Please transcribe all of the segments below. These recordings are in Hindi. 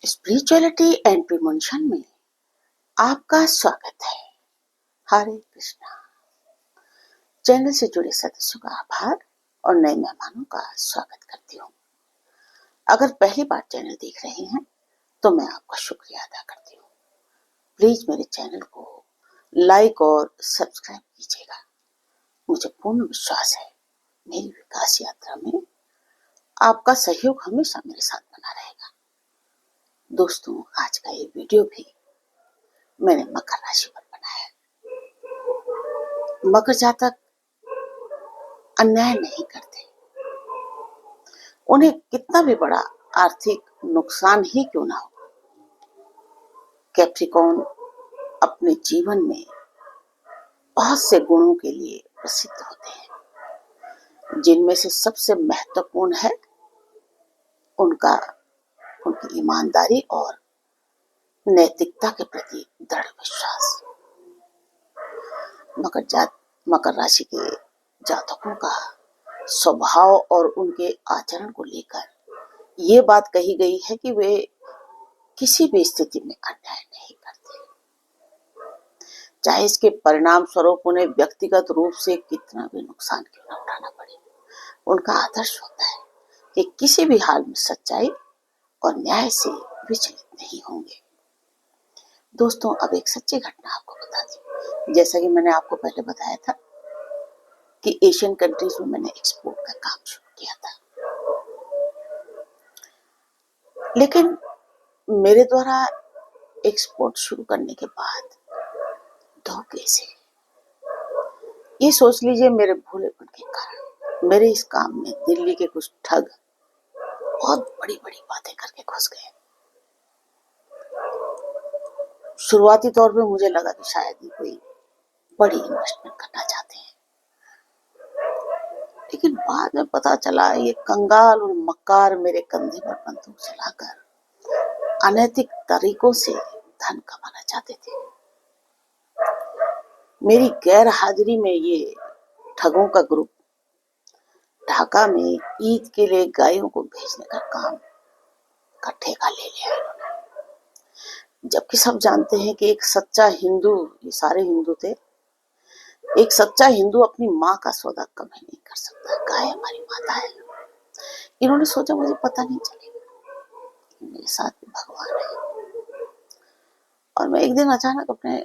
स्पिरिचुअलिटी एंड प्रिमोशन में आपका स्वागत है। हरे कृष्णा। चैनल से जुड़े सदस्यों का आभार और नए मेहमानों का स्वागत करती हूँ। अगर पहली बार चैनल देख रहे हैं तो मैं आपका शुक्रिया अदा करती हूँ। प्लीज मेरे चैनल को लाइक और सब्सक्राइब कीजिएगा। मुझे पूर्ण विश्वास है मेरी विकास यात्रा में आपका सहयोग हमेशा मेरे साथ बना रहेगा। दोस्तों, आज का ये वीडियो भी मैंने मकर राशि पर बनाया है। मकर जातक अन्याय नहीं करते, उन्हें कितना भी बड़ा आर्थिक नुकसान ही क्यों ना हो। कैप्रिकॉर्न अपने जीवन में बहुत से गुणों के लिए प्रसिद्ध होते हैं, जिनमें से सबसे महत्वपूर्ण है उनकी ईमानदारी और नैतिकता के प्रति दृढ़ विश्वास। मकर राशि के जातकों का स्वभाव और उनके आचरण को लेकर ये बात कही गई है कि वे किसी भी स्थिति में अन्याय नहीं करते, चाहे इसके परिणाम स्वरूप उन्हें व्यक्तिगत रूप से कितना भी नुकसान क्यों न उठाना पड़े। उनका आदर्श होता है कि किसी भी हाल में सच्चाई और न्याय से विचलित नहीं होंगे। दोस्तों, अब एक सच्ची घटना आपको बता दी। जैसा कि मैंने आपको पहले बताया था कि एशियन कंट्रीज में मैंने एक्सपोर्ट का काम शुरू किया था, लेकिन मेरे द्वारा एक्सपोर्ट शुरू करने के बाद धोखे से, ये सोच लीजिए मेरे भोलेपन के कारण, मेरे इस काम में दिल्ली के कुछ ठग बहुत बड़ी बड़ी बातें करके घुस गए। शुरुआती तौर पे मुझे लगा कि शायद ये कोई बड़ी इन्वेस्टमेंट करना चाहते हैं, लेकिन बाद में पता चला ये कंगाल और मक्कार मेरे कंधे पर बंदूक चलाकर अनैतिक तरीकों से धन कमाना चाहते थे। मेरी गैर हाजिरी में ये ठगों का ग्रुप ढाका में ईद के लिए गायों को भेजने का काम का ठेका ले लिया इन्होंने। जबकि सब जानते हैं कि एक सच्चा हिंदू, ये सारे हिंदू थे, एक सच्चा हिंदू अपनी माँ का सौदा कभी नहीं कर सकता। गाय हमारी माता है। इन्होंने सोचा मुझे पता नहीं चलेगा, मेरे साथ भी भगवान है। और मैं एक दिन अचानक अपने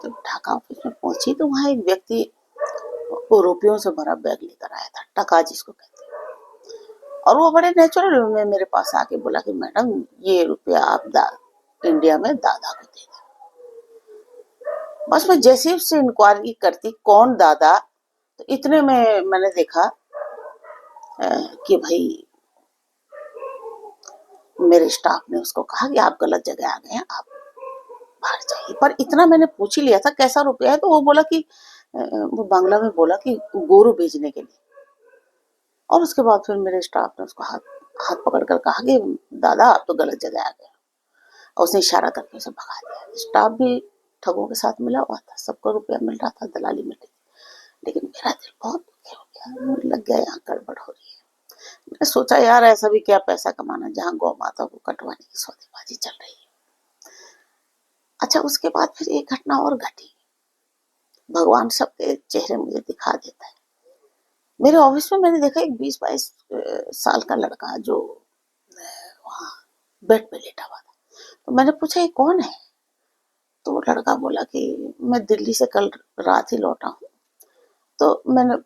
ढाका ऑफिस में पहुंची तो वहां एक व्यक्ति वो रुपयों से भरा बैग लेकर आया था, टका जिसको कहते हैं। और वो बड़े नेचुरल में मेरे पास आके बोला कि मैडम, ये रुपया आप इंडिया में दादा को दे दें। बस मैं जैसे उससे इंक्वायरी करती कौन दादा, तो इतने में मैंने देखा कि भाई मेरे स्टाफ ने उसको कहा कि आप गलत जगह आ गए हैं, आप बाहर जाइए। पर इतना मैंने पूछ ही लिया था कैसा रुपया है, तो वो बोला कि वो बांग्ला में बोला कि गोरू भेजने के लिए। और उसके बाद फिर मेरे स्टाफ ने उसको हाथ पकड़ कर कहा कि दादा आप तो गलत जगह आ गए, और उसने इशारा करके उसे भगा दिया। स्टाफ भी ठगों के साथ मिला हुआ था, सबको रुपया मिल रहा था, दलाली मिल रही थी, लेकिन मेरा दिल बहुत दुखी हो गया। मुझे लग गया यहाँ गड़बड़ हो रही है। मैंने सोचा यार ऐसा भी क्या पैसा कमाना जहाँ गौ माता को कटवाने की सौदेबाजी चल रही है। अच्छा, उसके बाद फिर एक घटना और घटी। भगवान सबके चेहरे मुझे दिखा देता है। मेरे ऑफिस में मैंने देखा एक 20-22 साल का लड़का जो वहाँ बेड पे लेटा हुआ था। तो मैंने पूछा ये कौन है, तो वो लड़का बोला कि मैं दिल्ली से कल रात ही लौटा हूँ। तो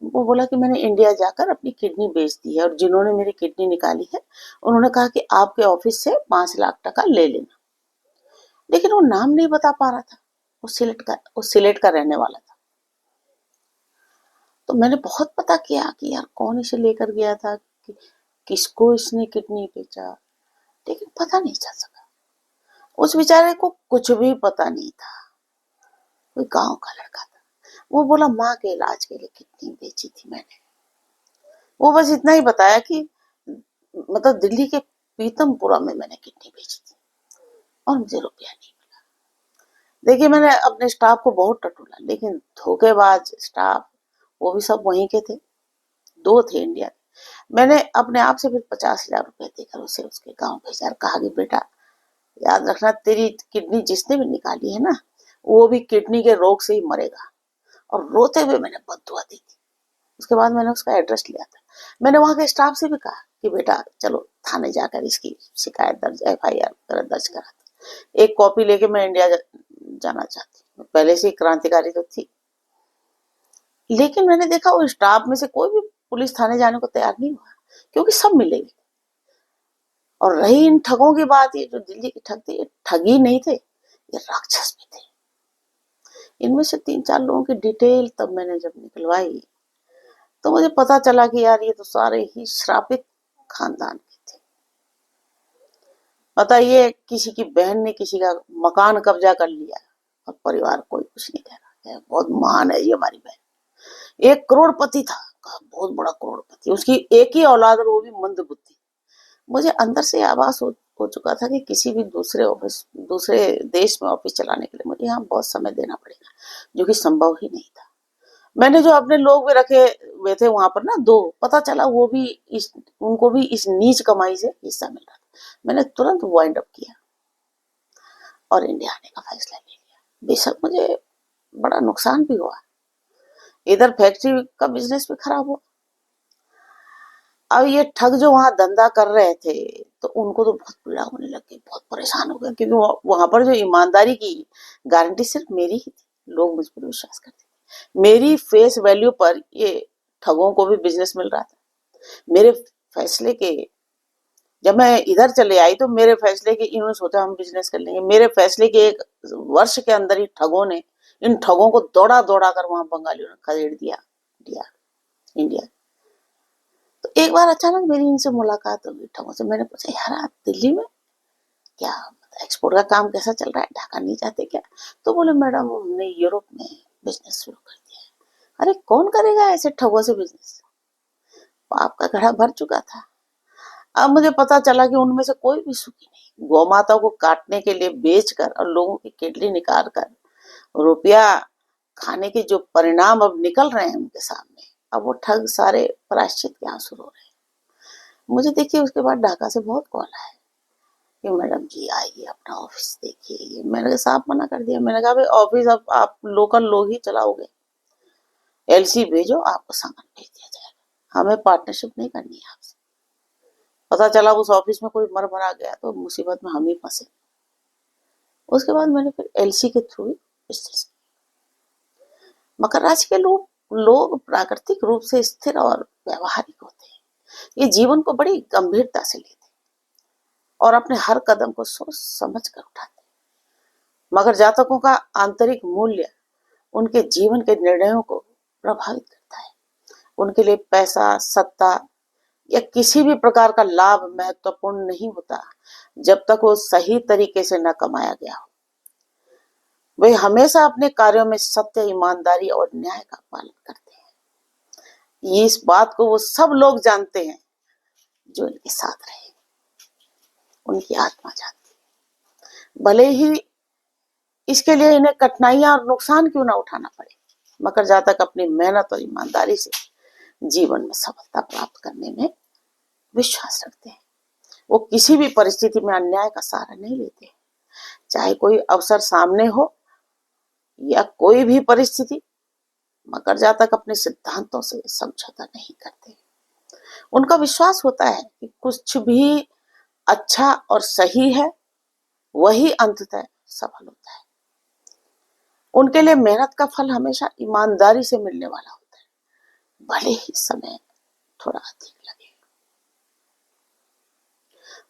वो बोला कि मैंने इंडिया जाकर अपनी किडनी बेच दी है, और जिन्होंने मेरी किडनी निकाली है उन्होंने कहा कि आपके ऑफिस से 5 लाख टका ले लेना। लेकिन वो नाम नहीं बता पा रहा था। वो सिलेट का रहने वाला था। तो मैंने बहुत पता किया कि यार कौन इसे लेकर गया था, कि किसको इसने किडनी बेचा, लेकिन पता नहीं चल सका। उस बेचारे को कुछ भी पता नहीं था। कोई गांव का लड़का था। वो बोला माँ के इलाज के लिए किडनी बेची थी मैंने। वो बस इतना ही बताया कि मतलब दिल्ली के पीतमपुरा में मैंने किडनी बेची थी और मुझे रुपया नहीं मिला। देखिए, मैंने अपने स्टाफ को बहुत टटोला, लेकिन धोखेबाज स्टाफ, वो भी सब वहीं के थे, 2 थे इंडिया के। मैंने अपने आप से फिर 50,000 रुपए देकर उसे उसके गांव भेजा और कहा कि बेटा याद रखना, तेरी किडनी जिसने भी निकाली है ना, वो भी किडनी के रोग से ही मरेगा। और रोते हुए मैंने बद्दुआ दी थी। उसके बाद मैंने उसका एड्रेस लिया था। मैंने वहां के स्टाफ से भी कहा कि बेटा चलो थाने जाकर इसकी शिकायत दर्ज, FIR दर्ज करा। एक कॉपी लेके मैं इंडिया जाना चाहती हूँ। पहले से ही क्रांतिकारी तो थी, लेकिन मैंने देखा वो स्टाफ में से कोई भी पुलिस थाने जाने को तैयार नहीं हुआ, क्योंकि सब मिलेंगे। और रही इन ठगों की बात, ये जो दिल्ली के ठग थे, ये ठगी नहीं थे, ये राक्षस भी थे। इनमें से 3-4 लोगों की डिटेल तब मैंने जब निकलवाई, तो मुझे पता चला कि यार ये तो सारे ही श्रापित खानदान के थे। पता ये किसी की बहन ने किसी का मकान कब्जा कर लिया, और परिवार कोई कुछ नहीं कह रहा है, बहुत महान है ये हमारी बहन। 1 करोड़पति था, बहुत बड़ा करोड़पति, उसकी एक ही औलाद और वो भी मंदबुद्धि। मुझे अंदर से आभास हो चुका था कि किसी भी दूसरे देश में ऑफिस चलाने के लिए मुझे यहाँ बहुत समय देना पड़ेगा, जो कि संभव ही नहीं था। मैंने जो अपने लोग भी रखे हुए थे वहां पर ना 2, पता चला वो भी उनको भी इस नीच कमाई से हिस्सा मिल रहा था। मैंने तुरंत वाइंड अप किया और इंडिया आने का फैसला ले लिया। बेशक मुझे बड़ा नुकसान भी हुआ, इधर फैक्ट्री का बिजनेस भी खराब हुआ। अब ये ठग जो वहां धंधा कर रहे थे, तो उनको तो बहुत पीड़ा होने लगी, बहुत परेशान हो गए, क्योंकि वहां पर जो ईमानदारी की गारंटी सिर्फ मेरी ही थी। लोग मुझ पर विश्वास करते थे, मेरी फेस वैल्यू पर ये ठगों को भी बिजनेस मिल रहा था। मेरे फैसले के, जब मैं इधर चले आई तो मेरे फैसले के इन्होंने सोचा हम बिजनेस कर लेंगे। मेरे फैसले के 1 वर्ष के अंदर ही ठगों ने इन ठगों को दौड़ा दौड़ा कर वहां बंगालियों ने खदेड़ दिया इंडिया। तो एक बार अचानक मेरी इनसे मुलाकात हो गई ठगों से। मैंने पूछा, यार आप दिल्ली में क्या एक्सपोर्ट का काम कैसा चल रहा है, ढाका नहीं जाते क्या? तो बोले, मैडम हमने यूरोप में बिजनेस शुरू कर दिया है। अरे कौन करेगा ऐसे ठगों से बिजनेस? आपका घड़ा भर चुका था। अब मुझे पता चला कि उनमें से कोई भी सुखी नहीं। गौ माता को काटने के लिए बेचकर और लोगों की किडनी निकाल कर रुपया खाने के जो परिणाम अब निकल रहे हैं उनके सामने, अब वो ठग सारे प्रायश्चित के आंसू रो रहे हैं। मुझे देखिए उसके बाद ढाका से बहुत कॉल आया कि मैडम जी आइए अपना ऑफिस देखिए। मैंने साफ मना कर दिया। मैंने कहा भाई ऑफिस अब आप लोकल लोग ही चलाओगे, LC भेजो, आपको सामान भेज दिया जाएगा, हमें पार्टनरशिप नहीं करनी है आपसे। पता चला उस ऑफिस में कोई मर मरा गया तो मुसीबत में हम ही फंसे। उसके बाद मैंने फिर LC के थ्रू बिजनेस। मकर राशि के लोग प्राकृतिक रूप से स्थिर और व्यवहारिक होते हैं। ये जीवन को बड़ी गंभीरता से लेते हैं और अपने हर कदम को सोच समझ कर उठाते हैं। मगर जातकों का आंतरिक मूल्य उनके जीवन के निर्णयों को प्रभावित करता है। उनके लिए पैसा, सत्ता या किसी भी प्रकार का लाभ महत्वपूर्ण नहीं होता, जब तक वो सही तरीके से न कमाया गया हो। वे हमेशा अपने कार्यों में सत्य, ईमानदारी और न्याय का पालन करते हैं। इस बात को वो सब लोग जानते हैं जो इनके साथ रहे, उनकी आत्मा जानती है। भले ही इसके लिए इन्हें कठिनाइयां और नुकसान क्यों ना उठाना पड़े, मगर जब तक अपनी मेहनत और ईमानदारी से जीवन में सफलता प्राप्त करने में विश्वास रखते हैं, वो किसी भी परिस्थिति में अन्याय का सहारा नहीं लेते। चाहे कोई अवसर सामने हो या कोई भी परिस्थिति, मगर जब तक अपने सिद्धांतों से समझौता नहीं करते। उनका विश्वास होता है कि कुछ भी अच्छा और सही है वही अंततः सफल होता है। उनके लिए मेहनत का फल हमेशा ईमानदारी से मिलने वाला होता है, भले ही समय थोड़ा अधिक लगे।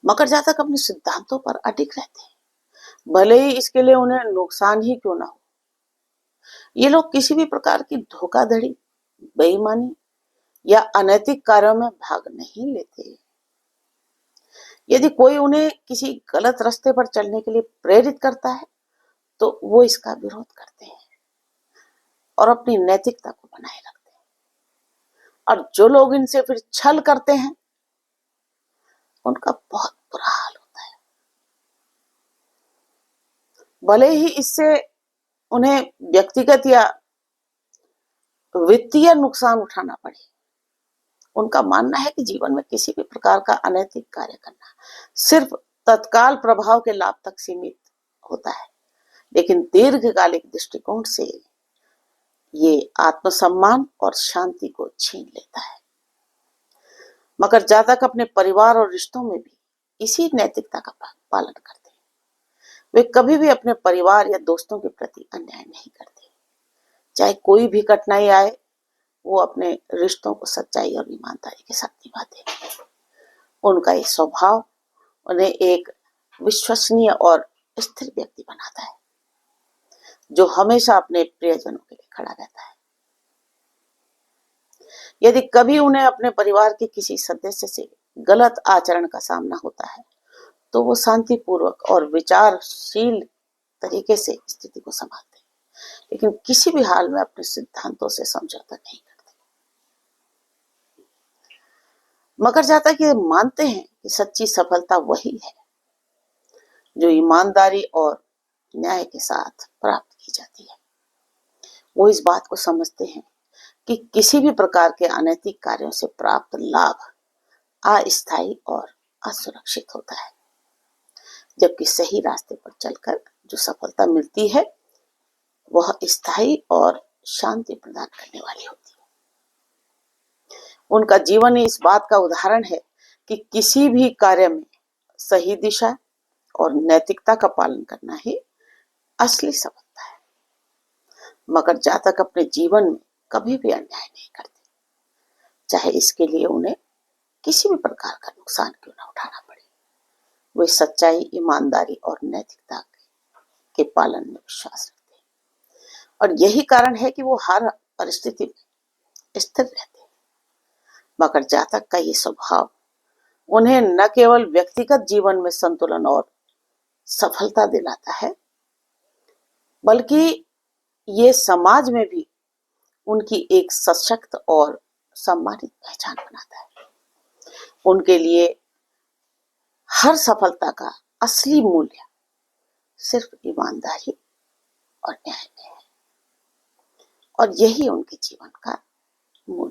मकर जातक अपने सिद्धांतों पर अडिग रहते हैं, भले ही इसके लिए उन्हें नुकसान ही क्यों ना हो। ये लोग किसी भी प्रकार की धोखाधड़ी, बेईमानी या अनैतिक कार्यों में भाग नहीं लेते। यदि कोई उन्हें किसी गलत रास्ते पर चलने के लिए प्रेरित करता है तो वो इसका विरोध करते हैं और अपनी नैतिकता को बनाए रखते हैं। और जो लोग इनसे फिर छल करते हैं उनका बहुत बुरा हाल होता है। भले ही इससे उन्हें व्यक्तिगत या वित्तीय नुकसान उठाना पड़े, उनका मानना है कि जीवन में किसी भी प्रकार का अनैतिक कार्य करना सिर्फ तत्काल प्रभाव के लाभ तक सीमित होता है, लेकिन दीर्घकालिक दृष्टिकोण से ये आत्मसम्मान और शांति को छीन लेता है। मकर जातक अपने परिवार और रिश्तों में भी इसी नैतिकता का पालन करते हैं। वे कभी भी अपने परिवार या दोस्तों के प्रति अन्याय नहीं करते। चाहे कोई भी कठिनाई आए, वो अपने रिश्तों को सच्चाई और ईमानदारी के साथ निभाते हैं। उनका ये स्वभाव उन्हें एक विश्वसनीय और स्थिर व्यक्ति बनाता है, जो हमेशा अपने प्रियजनों के लिए खड़ा रहता है। यदि कभी उन्हें अपने परिवार के किसी सदस्य से गलत आचरण का सामना होता है, तो वो शांतिपूर्वक और विचारशील तरीके से स्थिति को संभालते हैं, लेकिन किसी भी हाल में अपने सिद्धांतों से समझौता नहीं करते। मकर जातक ये मानते हैं कि सच्ची सफलता वही है जो ईमानदारी और न्याय के साथ प्राप्त की जाती है। वो इस बात को समझते हैं कि किसी भी प्रकार के अनैतिक कार्यों से प्राप्त लाभ अस्थायी और असुरक्षित होता है, जबकि सही रास्ते पर चलकर जो सफलता मिलती है वह स्थायी और शांति प्रदान करने वाली होती है। उनका जीवन इस बात का उदाहरण है कि किसी भी कार्य में सही दिशा और नैतिकता का पालन करना ही असली सफलता है। मकर जातक अपने जीवन में कभी भी अन्याय नहीं करते, चाहे इसके लिए उन्हें किसी भी प्रकार का नुकसान क्यों न उठाना पड़े। वे सच्चाई, ईमानदारी और नैतिकता के पालन में विश्वास रखते हैं, और यही कारण है कि वो हर परिस्थिति में स्थिर रहते हैं। मकर जातक का ये स्वभाव उन्हें न केवल व्यक्तिगत जीवन में संतुलन और सफलता दिलाता है, बल्कि ये समाज में भी उनकी एक सशक्त और सम्मानित पहचान बनाता है। उनके लिए हर सफलता का असली मूल्य सिर्फ ईमानदारी और न्याय में है, और यही उनके जीवन का मूल